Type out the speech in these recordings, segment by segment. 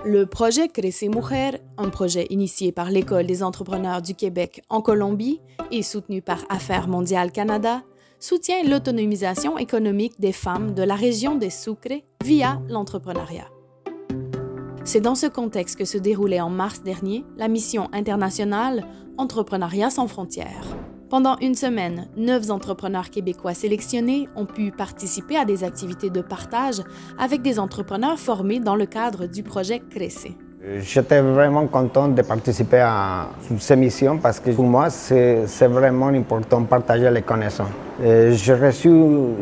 Le projet Crece Mujer, un projet initié par l'École des entrepreneurs du Québec en Colombie et soutenu par Affaires mondiales Canada, soutient l'autonomisation économique des femmes de la région des Sucre via l'entrepreneuriat. C'est dans ce contexte que se déroulait en mars dernier la mission internationale Entrepreneuriat sans frontières. Pendant une semaine, 9 entrepreneurs québécois sélectionnés ont pu participer à des activités de partage avec des entrepreneurs formés dans le cadre du projet Crece. J'étais vraiment content de participer à ces missions parce que pour moi, c'est vraiment important de partager les connaissances. J'ai reçu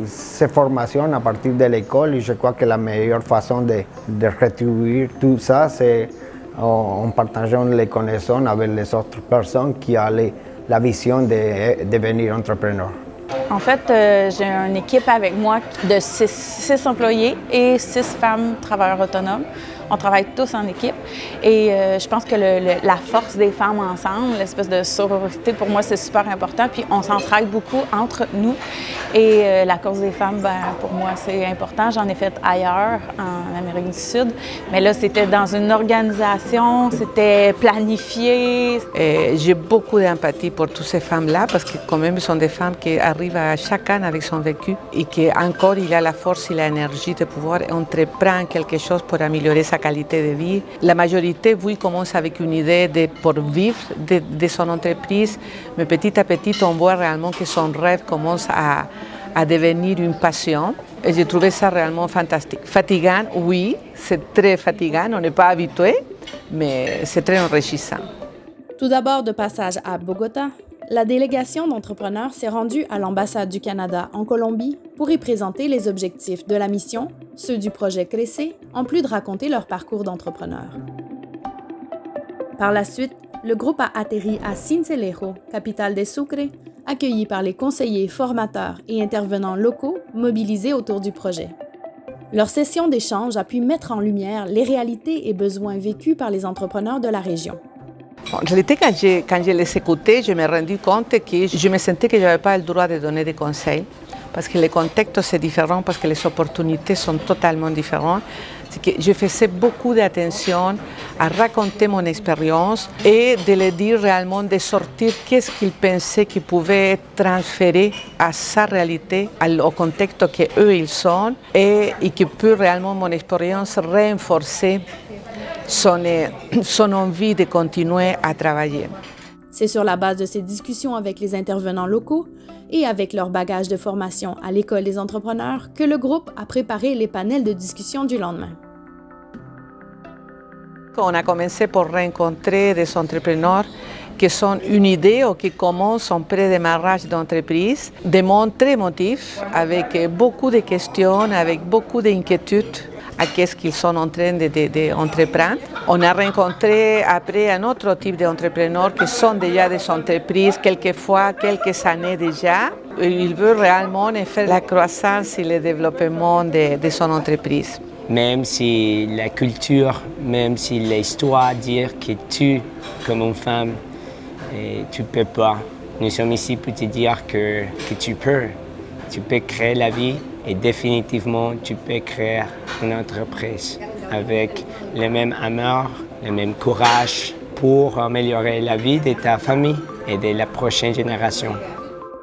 ces formations à partir de l'école et je crois que la meilleure façon de rétribuer tout ça, c'est en partageant les connaissances avec les autres personnes qui ont la vision de devenir entrepreneur. En fait, j'ai une équipe avec moi de 6 employés et 6 femmes travailleurs autonomes. On travaille tous en équipe et je pense que la force des femmes ensemble, l'espèce de sororité, pour moi, c'est super important. Puis on s'entraide beaucoup entre nous et la cause des femmes, pour moi, c'est important. J'en ai fait ailleurs, en Amérique du Sud, mais là, c'était dans une organisation, c'était planifié. J'ai beaucoup d'empathie pour toutes ces femmes-là parce que quand même, ce sont des femmes qui arrivent à chacun avec son vécu et qu'encore, il a la force et l'énergie de pouvoir entreprendre quelque chose pour améliorer sa qualité de vie. La majorité, oui, commence avec une idée pour vivre de son entreprise, mais petit à petit, on voit réellement que son rêve commence à devenir une passion. Et j'ai trouvé ça réellement fantastique. Fatigant, oui, c'est très fatigant, on n'est pas habitué, mais c'est très enrichissant. Tout d'abord, de passage à Bogota, la délégation d'entrepreneurs s'est rendue à l'ambassade du Canada en Colombie pour y présenter les objectifs de la mission, ceux du projet Crece, en plus de raconter leur parcours d'entrepreneurs. Par la suite, le groupe a atterri à Sincelejo, capitale des Sucre, accueilli par les conseillers, formateurs et intervenants locaux mobilisés autour du projet. Leur session d'échange a pu mettre en lumière les réalités et besoins vécus par les entrepreneurs de la région. En réalité, quand je les écoutais, je me rendais compte que je me sentais que je n'avais pas le droit de donner des conseils parce que le contexte c'est différent, parce que les opportunités sont totalement différentes. C'est que je faisais beaucoup d'attention à raconter mon expérience et de leur dire réellement de sortir qu'est-ce qu'ils pensaient qu'ils pouvaient transférer à sa réalité, au contexte qu'eux ils sont et que peut réellement mon expérience renforcer son envie de continuer à travailler. C'est sur la base de ces discussions avec les intervenants locaux et avec leur bagage de formation à l'École des entrepreneurs que le groupe a préparé les panels de discussion du lendemain. On a commencé par rencontrer des entrepreneurs qui sont une idée ou qui commencent en pré-démarrage d'entreprise, des mondes très émotifs, avec beaucoup de questions, avec beaucoup d'inquiétudes à qu'est-ce qu'ils sont en train d'entreprendre. On a rencontré après un autre type d'entrepreneurs qui sont déjà des entreprises, quelquefois quelques années déjà. Ils veulent réellement faire la croissance et le développement de son entreprise. Même si la culture, même si l'histoire dit que tu, comme une femme, tu ne peux pas. Nous sommes ici pour te dire que tu peux. Tu peux créer la vie et définitivement tu peux créer une entreprise avec le même amour, le même courage pour améliorer la vie de ta famille et de la prochaine génération.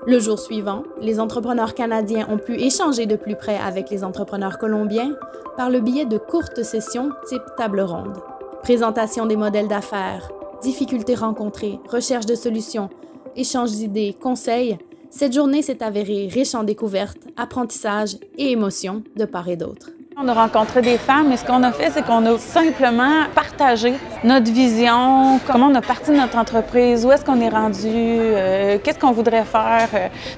Le jour suivant, les entrepreneurs canadiens ont pu échanger de plus près avec les entrepreneurs colombiens par le biais de courtes sessions type table ronde. Présentation des modèles d'affaires, difficultés rencontrées, recherche de solutions, échange d'idées, conseils. Cette journée s'est avérée riche en découvertes, apprentissages et émotions de part et d'autre. On a rencontré des femmes et ce qu'on a fait, c'est qu'on a simplement partagé notre vision, comment on a parti de notre entreprise, où est-ce qu'on est rendu, qu'est-ce qu'on voudrait faire,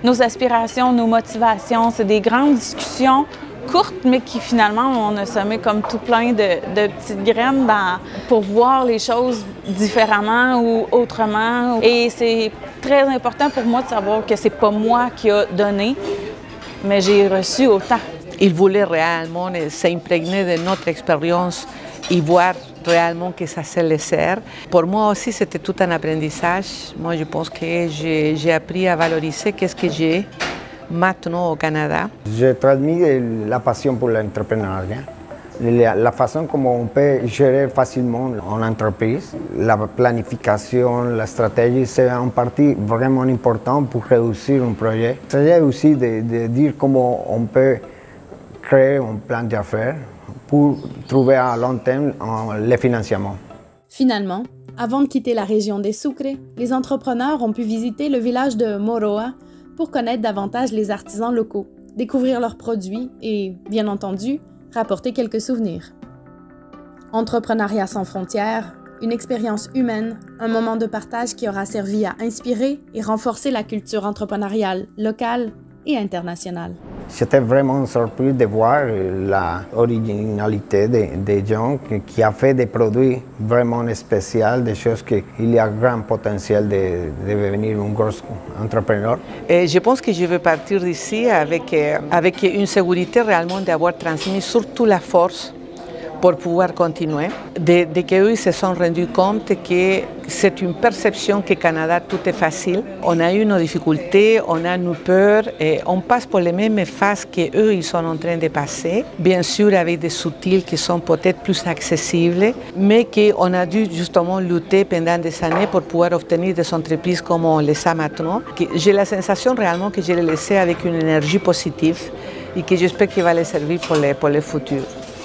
nos aspirations, nos motivations. C'est des grandes discussions courtes, mais qui finalement, on a semé comme tout plein de petites graines pour voir les choses différemment ou autrement. Et c'est très important pour moi de savoir que c'est pas moi qui a donné, mais j'ai reçu autant. Ils voulaient réellement s'imprégner de notre expérience et voir réellement que ça se les sert. Pour moi aussi, c'était tout un apprentissage. Moi, je pense que j'ai appris à valoriser qu'est-ce que j'ai maintenant au Canada. J'ai transmis la passion pour l'entrepreneuriat La façon comment on peut gérer facilement en entreprise, la planification, la stratégie, c'est en partie vraiment important pour réussir un projet. Il s'agit aussi de dire comment on peut créer un plan d'affaires pour trouver à long terme le financement. Finalement, avant de quitter la région des Sucres, les entrepreneurs ont pu visiter le village de Moroa pour connaître davantage les artisans locaux, découvrir leurs produits et, bien entendu, rapporter quelques souvenirs. Entrepreneuriat sans frontières, une expérience humaine, un moment de partage qui aura servi à inspirer et renforcer la culture entrepreneuriale locale et internationale. J'étais vraiment surpris de voir l'originalité des gens qui ont fait des produits vraiment spéciaux, des choses qu'il y a grand potentiel de devenir un gros entrepreneur. Et je pense que je vais partir d'ici avec une sécurité réellement d'avoir transmis surtout la force pour pouvoir continuer, de qu'eux se sont rendus compte que c'est une perception que Canada tout est facile. On a eu nos difficultés, on a nos peurs et on passe pour les mêmes phases qu'eux ils sont en train de passer. Bien sûr avec des outils qui sont peut-être plus accessibles, mais qu'on a dû justement lutter pendant des années pour pouvoir obtenir des entreprises comme on les a maintenant. J'ai la sensation réellement que je les laissé avec une énergie positive et que j'espère qu'il va les servir pour le futur.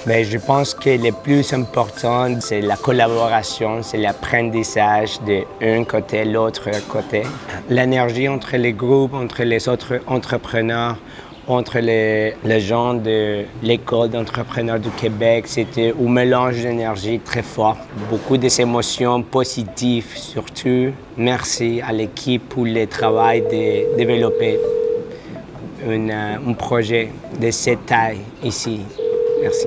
Mais je pense que le plus important, c'est la collaboration, c'est l'apprentissage d'un côté, l'autre côté. L'énergie entre les groupes, entre les autres entrepreneurs, entre les gens de l'école d'entrepreneurs du Québec, c'était un mélange d'énergie très fort. Beaucoup d'émotions positives surtout. Merci à l'équipe pour le travail de développer un projet de cette taille ici. Merci.